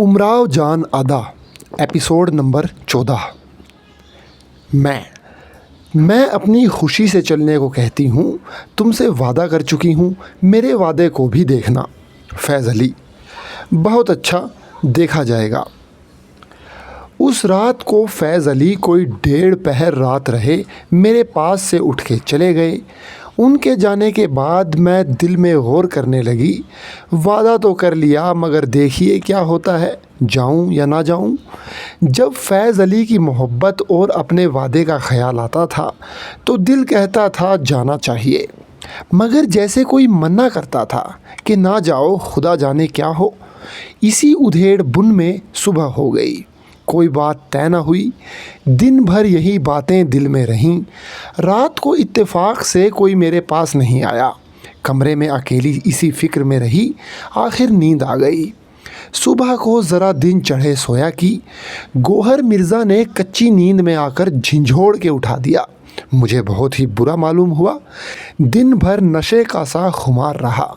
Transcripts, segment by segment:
उमराव जान अदा episode number 14। मैं अपनी खुशी से चलने को कहती हूँ, तुमसे वादा कर चुकी हूँ, मेरे वादे को भी देखना। फैज़ अली। बहुत अच्छा, देखा जाएगा। उस रात को फैज़ अली कोई 1.5 पहर रात रहे मेरे पास से उठ के चले गए। उनके जाने के बाद मैं दिल में गौर करने लगी। वादा तो कर लिया, मगर देखिए क्या होता है, जाऊं या ना जाऊं। जब फैज़ अली की मोहब्बत और अपने वादे का ख्याल आता था तो दिल कहता था जाना चाहिए, मगर जैसे कोई मना करता था कि ना जाओ, खुदा जाने क्या हो। इसी उधेड़ बुन में सुबह हो गई, कोई बात तय न हुई। दिन भर यही बातें दिल में रहीं। रात को इत्तेफाक से कोई मेरे पास नहीं आया। कमरे में अकेली इसी फिक्र में रही। आखिर नींद आ गई। सुबह को ज़रा दिन चढ़े सोया कि गौहर मिर्ज़ा ने कच्ची नींद में आकर झंझोड़ के उठा दिया। मुझे बहुत ही बुरा मालूम हुआ। दिन भर नशे का सा खुमार रहा।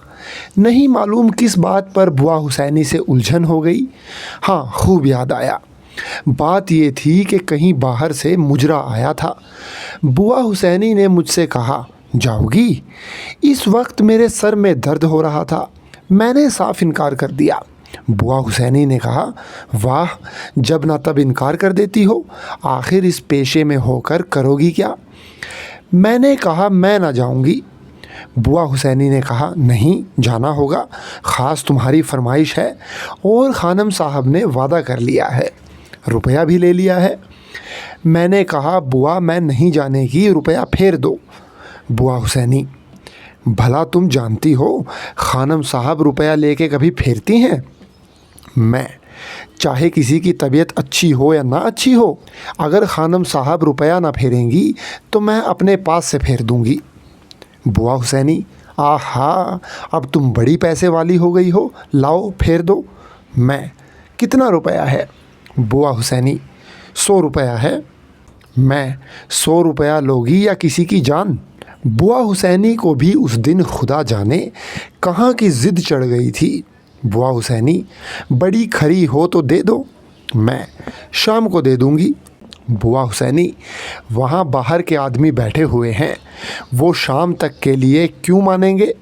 नहीं मालूम किस बात पर बुआ हुसैनी से उलझन हो गई। हाँ, खूब याद आया। बात ये थी कि कहीं बाहर से मुजरा आया था। बुआ हुसैनी ने मुझसे कहा, जाओगी? इस वक्त मेरे सर में दर्द हो रहा था। मैंने साफ इनकार कर दिया। बुआ हुसैनी ने कहा, वाह, जब ना तब इनकार कर देती हो। आखिर इस पेशे में होकर करोगी क्या? मैंने कहा, मैं ना जाऊंगी। बुआ हुसैनी ने कहा, नहीं, जाना होगा, ख़ास तुम्हारी फरमाइश है और खानम साहब ने वादा कर लिया है, रुपया भी ले लिया है। मैंने कहा, बुआ मैं नहीं जाने की, रुपया फेर दो। बुआ हुसैनी, भला तुम जानती हो खानम साहब रुपया लेके कभी फेरती हैं? मैं, चाहे किसी की तबीयत अच्छी हो या ना अच्छी हो, अगर खानम साहब रुपया ना फेरेंगी तो मैं अपने पास से फेर दूंगी। बुआ हुसैनी, आहा, अब तुम बड़ी पैसे वाली हो गई हो, लाओ फेर दो। मैं, कितना रुपया है? बुआ हुसैनी, 100 रुपया है। मैं, 100 रुपया लोगी या किसी की जान? बुआ हुसैनी को भी उस दिन खुदा जाने कहाँ की ज़िद चढ़ गई थी। बुआ हुसैनी, बड़ी खरी हो तो दे दो। मैं, शाम को दे दूँगी। बुआ हुसैनी, वहाँ बाहर के आदमी बैठे हुए हैं, वो शाम तक के लिए क्यों मानेंगे?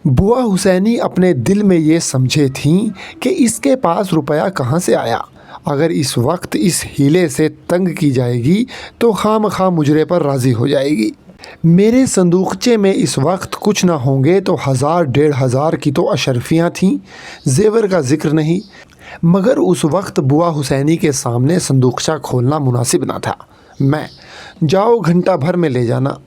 बुआ हुसैनी अपने दिल में ये समझे थीं कि इसके पास रुपया कहाँ से आया। अगर इस वक्त इस हीले से तंग की जाएगी तो खामखा मुजरे पर राज़ी हो जाएगी। मेरे संदूकचे में इस वक्त कुछ ना होंगे तो 1000-1500 की तो अशरफियाँ थीं, जेवर का जिक्र नहीं। मगर उस वक्त बुआ हुसैनी के सामने संदूकचा खोलना मुनासिब ना था। मैं, जाओ घंटा भर में ले जाना।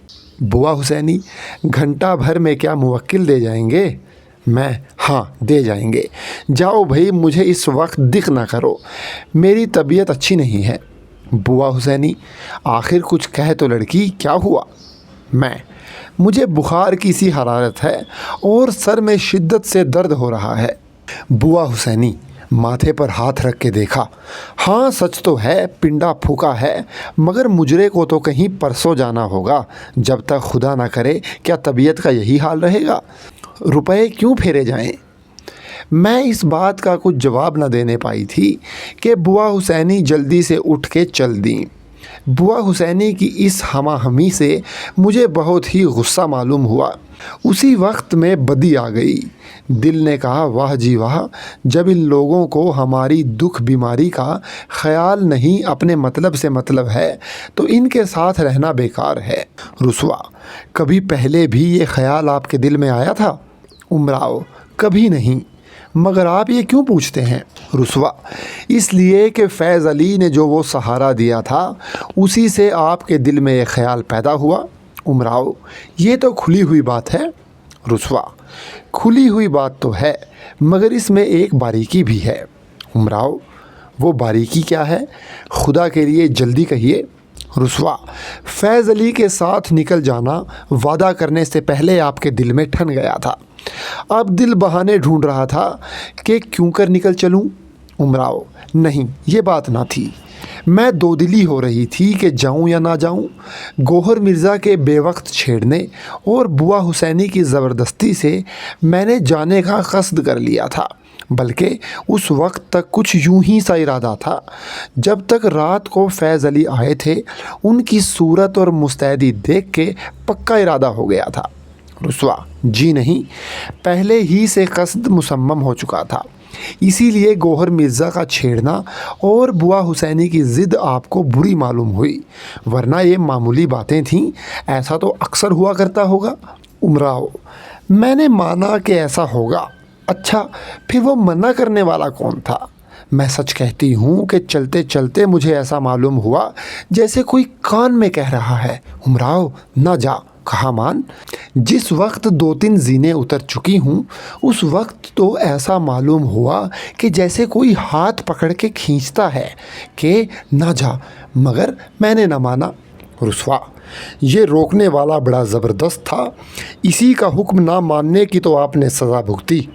बुआ हुसैनी, घंटा भर में क्या मुवक्किल दे जाएंगे? मैं, हाँ दे जाएंगे। जाओ भाई, मुझे इस वक्त दिख ना करो, मेरी तबीयत अच्छी नहीं है। बुआ हुसैनी, आखिर कुछ कह तो लड़की, क्या हुआ? मैं, मुझे बुखार की सी हरारत है और सर में शिद्दत से दर्द हो रहा है। बुआ हुसैनी, माथे पर हाथ रख के देखा, हाँ सच तो है, पिंडा फूका है, मगर मुजरे को तो कहीं परसों जाना होगा। जब तक खुदा ना करे, क्या तबीयत का यही हाल रहेगा? रुपए क्यों फेरे जाएं? मैं इस बात का कुछ जवाब न देने पाई थी कि बुआ हुसैनी जल्दी से उठ के चल दी। बुआ हुसैनी की इस हमाहमी से मुझे बहुत ही गुस्सा मालूम हुआ। उसी वक्त में बदी आ गई। दिल ने कहा, वाह जी वाह, जब इन लोगों को हमारी दुख बीमारी का ख्याल नहीं, अपने मतलब से मतलब है, तो इनके साथ रहना बेकार है। रुसवा, कभी पहले भी ये ख्याल आपके दिल में आया था? उमराव, कभी नहीं, मगर आप ये क्यों पूछते हैं? रुसवा, इसलिए कि फैज़ अली ने जो वो सहारा दिया था, उसी से आपके दिल में ये ख्याल पैदा हुआ। उमराव, ये तो खुली हुई बात है। रुसवा, खुली हुई बात तो है, मगर इसमें एक बारीकी भी है। उमराव, वो बारीकी क्या है? खुदा के लिए जल्दी कहिए। रुसवा, फैज़ अली के साथ निकल जाना वादा करने से पहले आपके दिल में ठन गया था। अब दिल बहाने ढूंढ रहा था कि क्यों कर निकल चलूं। उमराव, नहीं, ये बात ना थी। मैं दो दिली हो रही थी कि जाऊं या ना जाऊं। गौहर मिर्ज़ा के बेवक्त छेड़ने और बुआ हुसैनी की ज़बरदस्ती से मैंने जाने का कस्द कर लिया था। बल्कि उस वक्त तक कुछ यूं ही सा इरादा था। जब तक रात को फैज़ अली आए थे, उनकी सूरत और मुस्तैदी देख के पक्का इरादा हो गया था। रुस्वा जी नहीं, पहले ही से कस्द मुसम्मम हो चुका था। इसीलिए गौहर मिर्ज़ा का छेड़ना और बुआ हुसैनी की ज़िद आपको बुरी मालूम हुई, वरना ये मामूली बातें थीं। ऐसा तो अक्सर हुआ करता होगा। उमराव, मैंने माना कि ऐसा होगा। अच्छा, फिर वो मना करने वाला कौन था? मैं सच कहती हूँ कि चलते चलते मुझे ऐसा मालूम हुआ जैसे कोई कान में कह रहा है, उमराव ना जा। कहा मान? जिस वक्त 2-3 ज़ीनें उतर चुकी हूँ, उस वक्त तो ऐसा मालूम हुआ कि जैसे कोई हाथ पकड़ के खींचता है कि ना जा, मगर मैंने ना माना। रुस्वा, ये रोकने वाला बड़ा ज़बरदस्त था। इसी का हुक्म ना मानने की तो आपने सज़ा भुगती।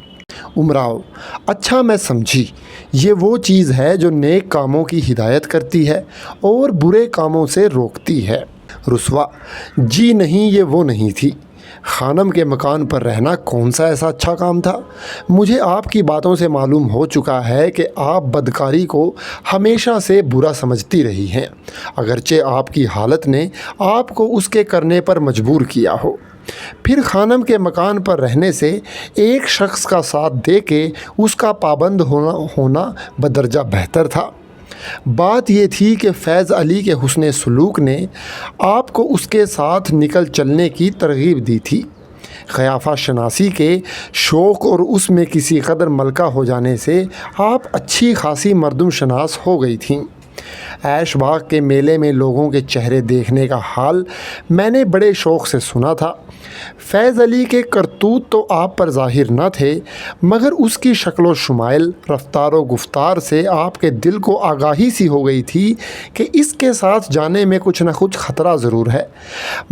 उमराव, अच्छा मैं समझी, ये वो चीज़ है जो नेक कामों की हिदायत करती है और बुरे कामों से रोकती है। रुस्वा, जी नहीं, ये वो नहीं थी। खानम के मकान पर रहना कौन सा ऐसा अच्छा काम था? मुझे आपकी बातों से मालूम हो चुका है कि आप बदकारी को हमेशा से बुरा समझती रही हैं, अगरचे आपकी हालत ने आपको उसके करने पर मजबूर किया हो। फिर खानम के मकान पर रहने से एक शख्स का साथ दे के उसका पाबंद होना बदरजा बेहतर था। बात ये थी कि फैज़ अली के हुस्ने सलूक ने आपको उसके साथ निकल चलने की तरगीब दी थी। क़याफ़ा शनासी के शौक़ और उसमें किसी कदर मलका हो जाने से आप अच्छी खासी मर्दुम शनास हो गई थीं। ऐशबाग के मेले में लोगों के चेहरे देखने का हाल मैंने बड़े शौक़ से सुना था। फैज़ अली के करतूत तो आप पर ज़ाहिर न थे, मगर उसकी शक्ल शुमाइल, रफ्तार व गुफ्तार से आपके दिल को आगाही सी हो गई थी कि इसके साथ जाने में कुछ न कुछ ख़तरा ज़रूर है।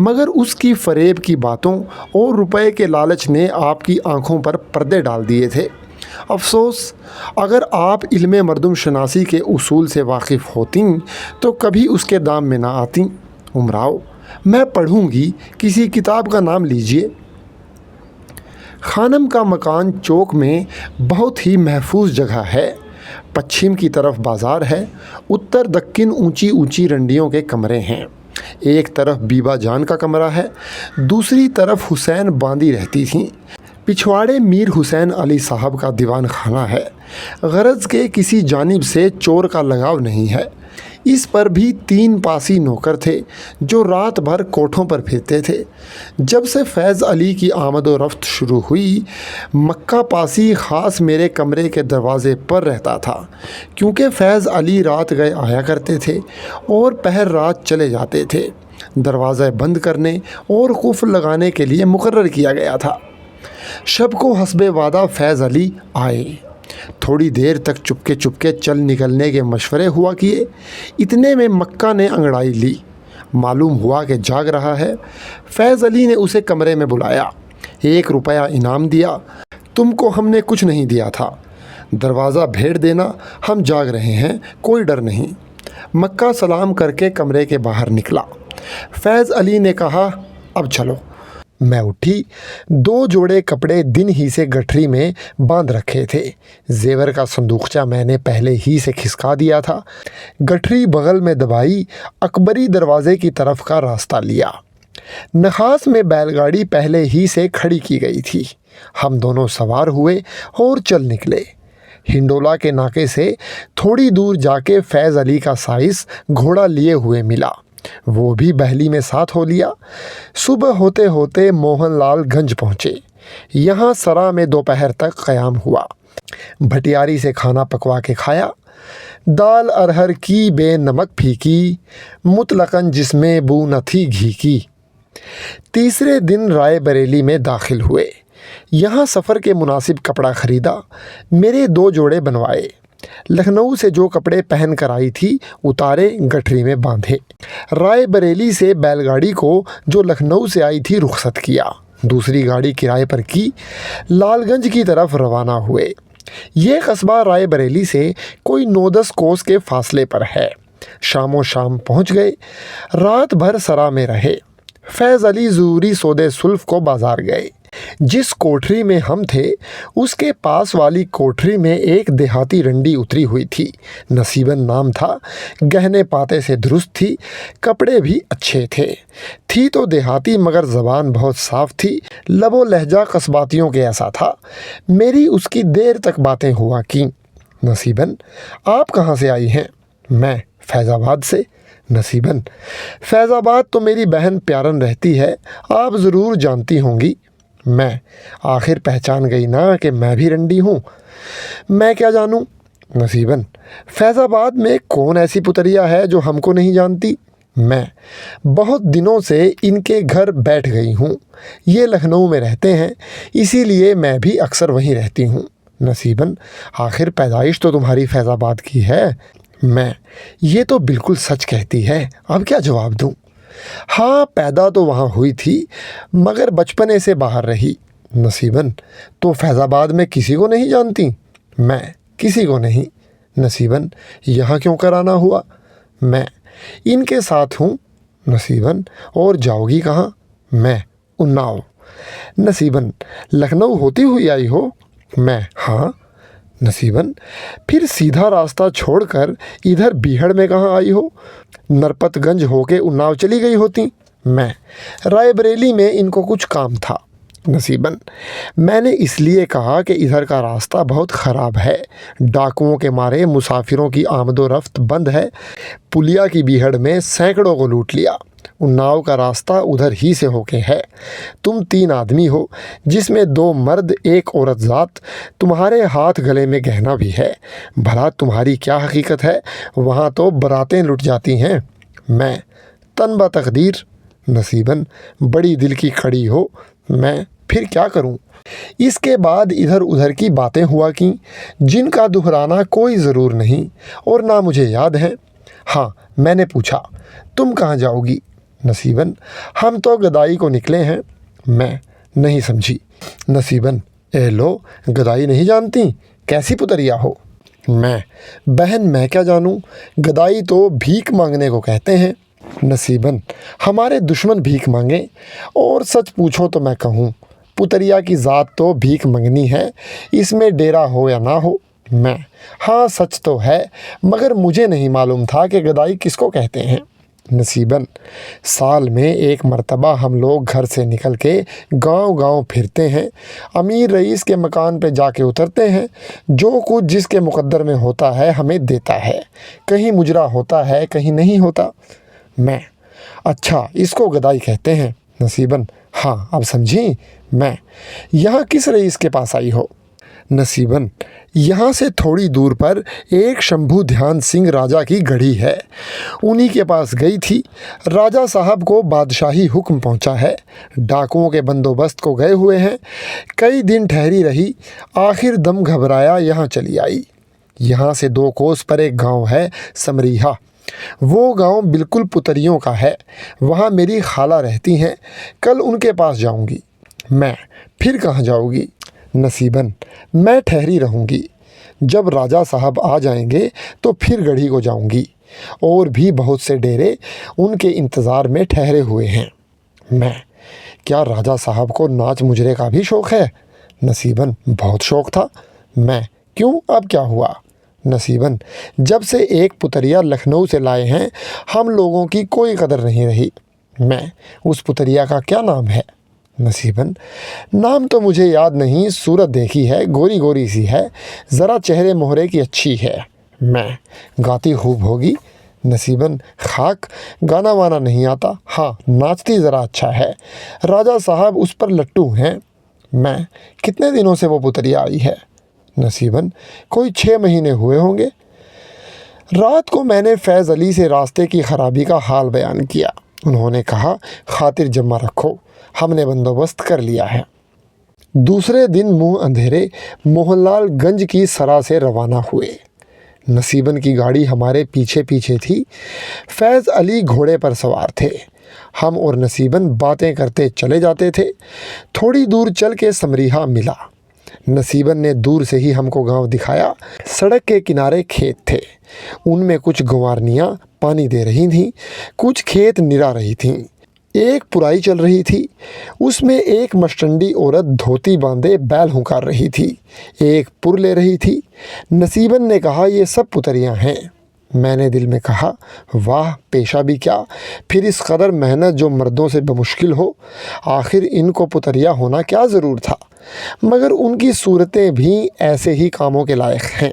मगर उसकी फ़रेब की बातों और रुपए के लालच ने आपकी आँखों पर पर्दे डाल दिए थे। अफसोस, अगर आप इल्मे मर्दुम शनासी के उसूल से वाकिफ़ होती तो कभी उसके दाम में ना आती। उमराव, मैं पढ़ूँगी, किसी किताब का नाम लीजिए। खानम का मकान चौक में बहुत ही महफूज जगह है। पश्चिम की तरफ बाज़ार है, उत्तर दक्खिन ऊंची ऊंची रंडियों के कमरे हैं। एक तरफ बीबा जान का कमरा है, दूसरी तरफ हुसैन बांदी रहती थीं। पिछवाड़े मीर हुसैन अली साहब का दीवान खाना है। गरज के किसी जानिब से चोर का लगाव नहीं है। इस पर भी 3 पासी नौकर थे जो रात भर कोठों पर फिरते थे। जब से फैज़ अली की आमद व रफ्त शुरू हुई, मक्का पासी ख़ास मेरे कमरे के दरवाज़े पर रहता था, क्योंकि फैज़ अली रात गए आया करते थे और पहर रात चले जाते थे। दरवाज़ा बंद करने और कुफ़्ल लगाने के लिए मुकर्रर किया गया था। शब को हस्बे वादा फैज़ अली आए। थोड़ी देर तक चुपके चुपके चल निकलने के मशवरे हुआ किए। इतने में मक्का ने अंगड़ाई ली। मालूम हुआ कि जाग रहा है। फैज़ अली ने उसे कमरे में बुलाया। 1 रुपया इनाम दिया। तुमको हमने कुछ नहीं दिया था, दरवाज़ा भेड़ देना, हम जाग रहे हैं, कोई डर नहीं। मक्का सलाम करके कमरे के बाहर निकला। फैज़ अली ने कहा, अब चलो। मैं उठी। 2 जोड़े कपड़े दिन ही से गठरी में बांध रखे थे। जेवर का संदूकचा मैंने पहले ही से खिसका दिया था। गठरी बगल में दबाई, अकबरी दरवाज़े की तरफ का रास्ता लिया। नखास में बैलगाड़ी पहले ही से खड़ी की गई थी। हम दोनों सवार हुए और चल निकले। हिंडोला के नाके से थोड़ी दूर जाके फैज़ अली का साइस घोड़ा लिए हुए मिला। वो भी बहली में साथ हो लिया। सुबह होते होते मोहनलाल गंज पहुँचे। यहाँ सरा में दोपहर तक क़याम हुआ। भटियारी से खाना पकवा के खाया। दाल अरहर की बे नमक फीकी, मुतलकन जिसमें बू न थी घी की। तीसरे दिन राय बरेली में दाखिल हुए। यहाँ सफ़र के मुनासिब कपड़ा ख़रीदा। मेरे 2 जोड़े बनवाए। लखनऊ से जो कपड़े पहन कर आई थी उतारे, गठरी में बांधे। राय बरेली से बैलगाड़ी को जो लखनऊ से आई थी रुखसत किया। दूसरी गाड़ी किराए पर की। लालगंज की तरफ रवाना हुए। ये कस्बा राय बरेली से कोई 9-10 कोस के फासले पर है। शामो शाम पहुंच गए। रात भर सरा में रहे। फैज़ अली ज़रूरी सौदे सुल्फ को बाज़ार गए। जिस कोठरी में हम थे उसके पास वाली कोठरी में एक देहाती रंडी उतरी हुई थी। नसीबन नाम था। गहने पाते से दुरुस्त थी, कपड़े भी अच्छे थे। थी तो देहाती मगर ज़बान बहुत साफ थी। लबो लहजा कस्बातियों के ऐसा था। मेरी उसकी देर तक बातें हुआ की। नसीबन, आप कहाँ से आई हैं? मैं, फैज़ाबाद से। नसीबन, फैज़ाबाद तो मेरी बहन प्यारन रहती है, आप ज़रूर जानती होंगी। मैं, आखिर पहचान गई ना कि मैं भी रंडी हूँ। मैं क्या जानूँ? नसीबन, फैज़ाबाद में कौन ऐसी पुतरिया है जो हमको नहीं जानती? मैं, बहुत दिनों से इनके घर बैठ गई हूँ। ये लखनऊ में रहते हैं, इसीलिए मैं भी अक्सर वहीं रहती हूँ। नसीबन, आखिर पैदाइश तो तुम्हारी फैज़ाबाद की है। मैं, ये तो बिल्कुल सच कहती है, अब क्या जवाब दूँ? हाँ, पैदा तो वहाँ हुई थी मगर बचपने से बाहर रही। नसीबन, तो फैज़ाबाद में किसी को नहीं जानती? मैं, किसी को नहीं। नसीबन, यहाँ क्यों कर आना हुआ? मैं, इनके साथ हूँ। नसीबन, और जाओगी कहाँ? मैं, उन्नाव। नसीबन, लखनऊ होती हुई आई हो? मैं, हाँ। नसीबन, फिर सीधा रास्ता छोड़कर इधर बीहड़ में कहाँ आई हो? नरपतगंज होके उन्नाव चली गई होती। मैं, रायबरेली में इनको कुछ काम था। नसीबन, मैंने इसलिए कहा कि इधर का रास्ता बहुत ख़राब है। डाकुओं के मारे मुसाफिरों की आमदोरफ्त बंद है। पुलिया की बीहड़ में सैकड़ों को लूट लिया। उन्नाव का रास्ता उधर ही से होके है। तुम 3 आदमी हो, जिसमें 2 मर्द 1 औरत ज़ात। तुम्हारे हाथ गले में गहना भी है। भला तुम्हारी क्या हकीकत है? वहाँ तो बरातें लुट जाती हैं। मैं, तन ब तकदीर। नसीबन, बड़ी दिल की खड़ी हो। मैं, फिर क्या करूं? इसके बाद इधर उधर की बातें हुआ की, जिनका दोहराना कोई ज़रूर नहीं और ना मुझे याद है। हाँ, मैंने पूछा, तुम कहाँ जाओगी? नसीबन, हम तो गदाई को निकले हैं। मैं, नहीं समझी। नसीबन, ए लो, गदाई नहीं जानती? कैसी पुतरिया हो? मैं, बहन मैं क्या जानूं, गदाई तो भीख मांगने को कहते हैं। नसीबन, हमारे दुश्मन भीख मांगे, और सच पूछो तो मैं कहूँ, पुतरिया की ज़ात तो भीख मंगनी है, इसमें डेरा हो या ना हो। मैं, हाँ सच तो है, मगर मुझे नहीं मालूम था कि गदाई किसको कहते हैं। नसीबन, साल में 1 मरतबा हम लोग घर से निकल के गांव-गांव फिरते हैं, अमीर रईस के मकान पे जाके उतरते हैं, जो कुछ जिसके मुकद्दर में होता है हमें देता है। कहीं मुजरा होता है, कहीं नहीं होता। मैं, अच्छा, इसको गदाई कहते हैं। नसीबन, हाँ, अब समझी। मैं, यहाँ किस रईस के पास आई हो? नसीबन, यहाँ से थोड़ी दूर पर एक शंभू ध्यान सिंह राजा की गढ़ी है, उन्हीं के पास गई थी। राजा साहब को बादशाही हुक्म पहुँचा है, डाकुओं के बंदोबस्त को गए हुए हैं। कई दिन ठहरी रही, आखिर दम घबराया यहाँ चली आई। यहाँ से 2 कोस पर एक गांव है, समरीहा। वो गांव बिल्कुल पुतरियों का है। वहाँ मेरी खाला रहती हैं, कल उनके पास जाऊँगी। मैं, फिर कहाँ जाओगी? नसीबन, मैं ठहरी रहूँगी। जब राजा साहब आ जाएंगे तो फिर गढ़ी को जाऊँगी। और भी बहुत से डेरे उनके इंतज़ार में ठहरे हुए हैं। मैं, क्या राजा साहब को नाच मुजरे का भी शौक़ है? नसीबन, बहुत शौक़ था। मैं, क्यों, अब क्या हुआ? नसीबन, जब से एक पुतरिया लखनऊ से लाए हैं, हम लोगों की कोई कदर नहीं रही। मैं, उस पुतरिया का क्या नाम है? नसीबन, नाम तो मुझे याद नहीं, सूरत देखी है, गोरी गोरी सी है, ज़रा चेहरे मोहरे की अच्छी है। मैं, गाती खूब होगी। नसीबन, खाक, गाना वाना नहीं आता, हाँ नाचती ज़रा अच्छा है। राजा साहब उस पर लट्टू हैं। मैं, कितने दिनों से वो पुतरिया आई है? नसीबन, कोई 6 महीने हुए होंगे। रात को मैंने फैज़ अली से रास्ते की ख़राबी का हाल बयान किया। उन्होंने कहा, खातिर जमा रखो, हमने बंदोबस्त कर लिया है। दूसरे दिन मुँह अंधेरे मोहनलाल गंज की सरा से रवाना हुए। नसीबन की गाड़ी हमारे पीछे पीछे थी। फैज़ अली घोड़े पर सवार थे। हम और नसीबन बातें करते चले जाते थे। थोड़ी दूर चल के समरीहा मिला। नसीबन ने दूर से ही हमको गांव दिखाया। सड़क के किनारे खेत थे, उनमें कुछ गंवारनियाँ पानी दे रही थीं, कुछ खेत निरा रही थीं। एक पुराई चल रही थी। उसमें एक मस्टंडी औरत धोती बांधे बैल हुंकार रही थी, एक पुर ले रही थी। नसीबन ने कहा, ये सब पुतरियां हैं। मैंने दिल में कहा, वाह, पेशा भी क्या, फिर इस कदर मेहनत जो मर्दों से बमुश्किल हो। आखिर इनको पुतरिया होना क्या ज़रूर था, मगर उनकी सूरतें भी ऐसे ही कामों के लायक हैं।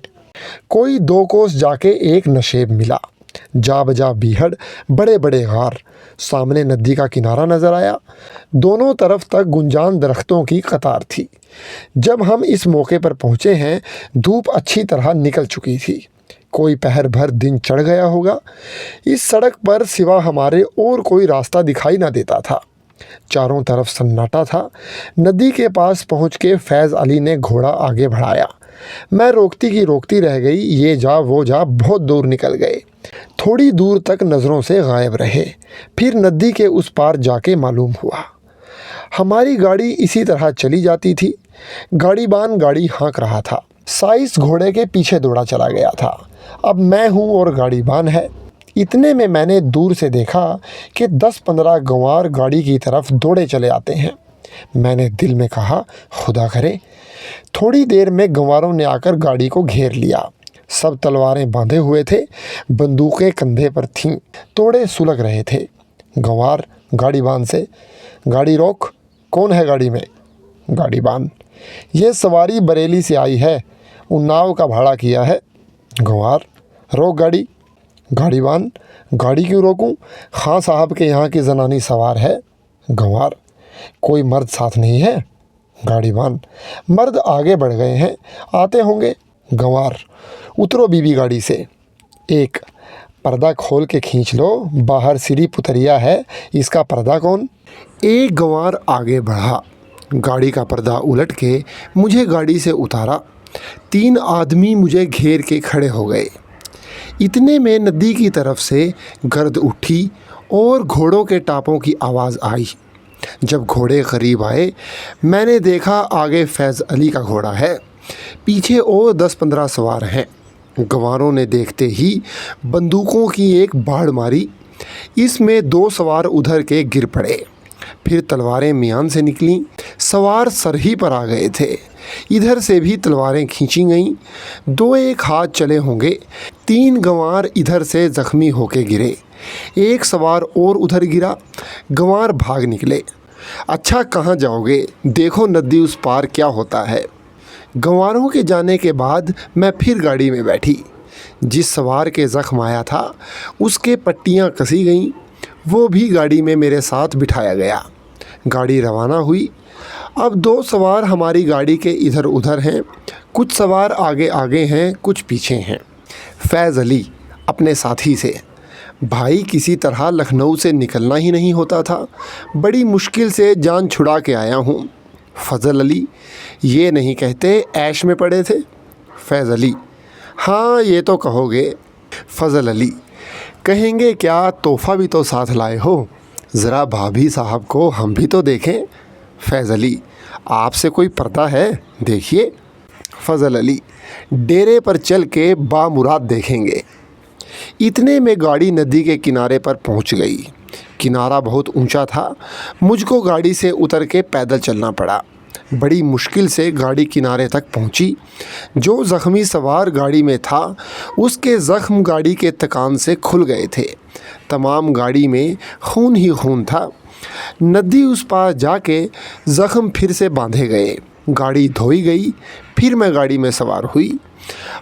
कोई 2 कोस जाके एक नशेब मिला, जा बजा बीहड़, बड़े बड़े गार। सामने नदी का किनारा नज़र आया, दोनों तरफ तक गुंजान दरख्तों की कतार थी। जब हम इस मौके पर पहुँचे हैं, धूप अच्छी तरह निकल चुकी थी। कोई पहर भर दिन चढ़ गया होगा। इस सड़क पर सिवा हमारे और कोई रास्ता दिखाई ना देता था। चारों तरफ सन्नाटा था। नदी के पास पहुँच के फैज़ अली ने घोड़ा आगे बढ़ाया। मैं रोकती की रोकती रह गई। ये जा वो जा, बहुत दूर निकल गए। थोड़ी दूर तक नज़रों से गायब रहे। फिर नदी के उस पार जाके मालूम हुआ हमारी गाड़ी इसी तरह चली जाती थी। गाड़ीबान गाड़ी हाँक रहा था। साइस घोड़े के पीछे दौड़ा चला गया था। अब मैं हूँ और गाड़ीबान है। इतने में मैंने दूर से देखा कि 10-15 गंवार गाड़ी की तरफ दौड़े चले आते हैं। मैंने दिल में कहा, खुदा करे। थोड़ी देर में गंवारों ने आकर गाड़ी को घेर लिया। सब तलवारें बांधे हुए थे, बंदूकें कंधे पर थीं, तोड़े सुलग रहे थे। गंवार गाड़ीबान से, गाड़ी रोक, कौन है गाड़ी में? गाड़ीबान, ये सवारी बरेली से आई है, उन्नाव का भाड़ा किया है। गंवार, रोक गाड़ी। गाड़ीबान, गाड़ी क्यों रोकूं? खां साहब के यहाँ की जनानी सवार है। गंवार, कोई मर्द साथ नहीं है? गाड़ीबान, मर्द आगे बढ़ गए हैं, आते होंगे। गंवार, उतरो बीबी गाड़ी से। एक, पर्दा खोल के खींच लो, बाहर सिरी पुतरिया है, इसका पर्दा कौन? एक गंवार आगे बढ़ा, गाड़ी का पर्दा उलट के मुझे गाड़ी से उतारा। 3 आदमी मुझे घेर के खड़े हो गए। इतने में नदी की तरफ से गर्द उठी और घोड़ों के टापों की आवाज़ आई। जब घोड़े करीब आए, मैंने देखा आगे फैज़ अली का घोड़ा है, पीछे और 10-15 सवार हैं। गंवारों ने देखते ही बंदूकों की एक बाढ़ मारी। इसमें 2 सवार उधर के गिर पड़े। फिर तलवारें मियान से निकलीं। सवार सरही पर आ गए थे। इधर से भी तलवारें खींची गईं। 2-1 हाथ चले होंगे। 3 गंवार इधर से ज़ख्मी होके गिरे। एक सवार और उधर गिरा। गंवार भाग निकले। अच्छा, कहाँ जाओगे? देखो नदी उस पार क्या होता है। गंवारों के जाने के बाद मैं फिर गाड़ी में बैठी। जिस सवार के ज़ख्म आया था उसके पट्टियाँ कसी गईं। वो भी गाड़ी में मेरे साथ बिठाया गया। गाड़ी रवाना हुई। अब 2 सवार हमारी गाड़ी के इधर उधर हैं, कुछ सवार आगे आगे हैं, कुछ पीछे हैं। फैज़ अली अपने साथी से, भाई किसी तरह लखनऊ से निकलना ही नहीं होता था, बड़ी मुश्किल से जान छुड़ा के आया हूँ। फ़ज़ल अली, ये नहीं कहते ऐश में पड़े थे। फैज़ अली, हाँ ये तो कहोगे। फ़ज़ल अली, कहेंगे क्या, तोहफ़ा भी तो साथ लाए हो, ज़रा भाभी साहब को हम भी तो देखें। फैज़ अली, आपसे कोई पर्दा है, देखिए। फ़ज़ल अली, डेरे पर चल के बामुराद देखेंगे। इतने में गाड़ी नदी के किनारे पर पहुंच गई। किनारा बहुत ऊंचा था। मुझको गाड़ी से उतर के पैदल चलना पड़ा। बड़ी मुश्किल से गाड़ी किनारे तक पहुंची। जो ज़ख्मी सवार गाड़ी में था उसके ज़ख्म गाड़ी के तकान से खुल गए थे। तमाम गाड़ी में खून ही खून था। नदी उस पार जाके ज़ख्म फिर से बांधे गए। गाड़ी धोई गई। फिर मैं गाड़ी में सवार हुई।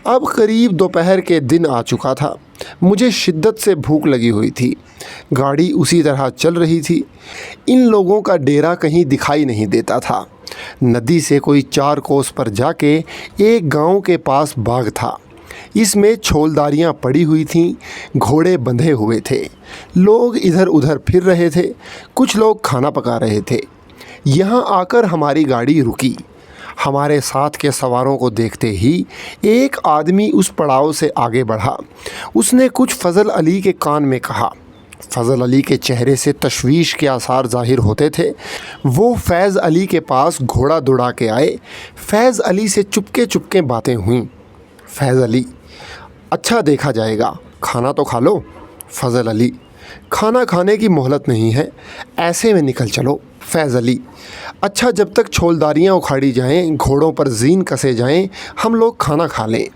अब करीब दोपहर के दिन आ चुका था। मुझे शिद्दत से भूख लगी हुई थी। गाड़ी उसी तरह चल रही थी। इन लोगों का डेरा कहीं दिखाई नहीं देता था। नदी से कोई 4 कोस पर जाके एक गांव के पास बाग था। इसमें छोलदारियाँ पड़ी हुई थीं, घोड़े बंधे हुए थे। लोग इधर उधर फिर रहे थे, कुछ लोग खाना पका रहे थे। यहाँ आकर हमारी गाड़ी रुकी। हमारे साथ के सवारों को देखते ही एक आदमी उस पड़ाव से आगे बढ़ा। उसने कुछ फ़ज़ल अली के कान में कहा। फ़ज़ल अली के चेहरे से तशवीश के आसार ज़ाहिर होते थे। वो फैज़ अली के पास घोड़ा दौड़ा के आए। फैज़ अली से चुपके चुपके बातें हुईं। फैज़ अली, अच्छा देखा जाएगा, खाना तो खा लो। फ़ज़ल अली, खाना खाने की मोहलत नहीं है, ऐसे में निकल चलो। फैज़ अली: अच्छा, जब तक छोलदारियाँ उखाड़ी जाएं, घोड़ों पर जीन कसे जाएं, हम लोग खाना खा लें।